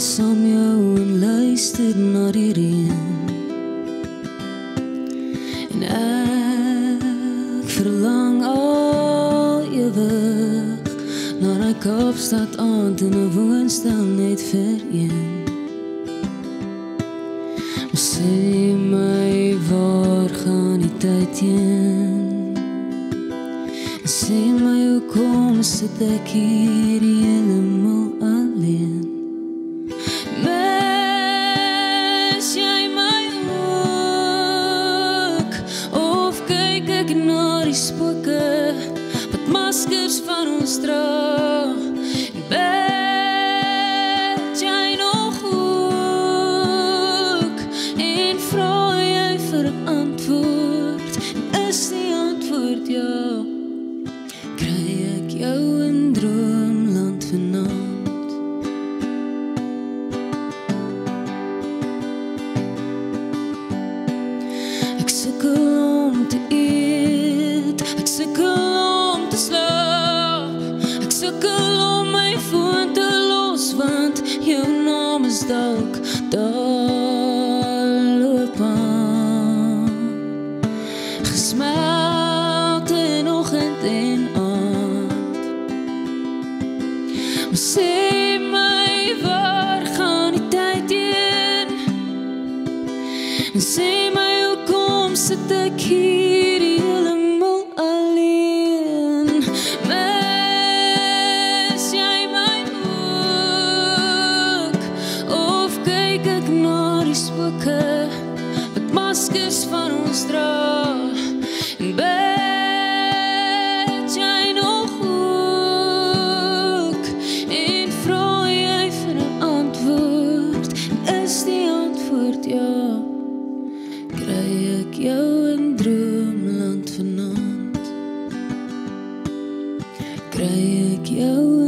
saam jou en luister na die reën. En ek verlang al ewig na die Kaapstad aand in 'n woonstel net vir een. Sê my, waar gaan die tyd heen? Sê my, hoekom sit ek hier helemaal alleen? Mis jy my ook? Of kyk ek na die spooke wat maskers van ons dra? Bid jy nog ook? En vra jy vir 'n antwoord? Is die antwoord ja? Kry ek jou in droomland vanaand? Ek sukkel om te eet, ek sukkel om te slaap, ek sukkel om my foon te los, want jou naam is dalk daar loop aan, gesmeld in oggend en aand. Maar sê my, waar gaan die tyd heen? En sê my, hoekom sit ek hier helemaal alleen? Mis jy my ook? Of kyk ek na die spooke wat maskers van ons dra? En bid jy nog ook? En vra jy vir 'n antwoord? Is die antwoord ja? Kry ek jou in droomland vanaand? Kry ek jou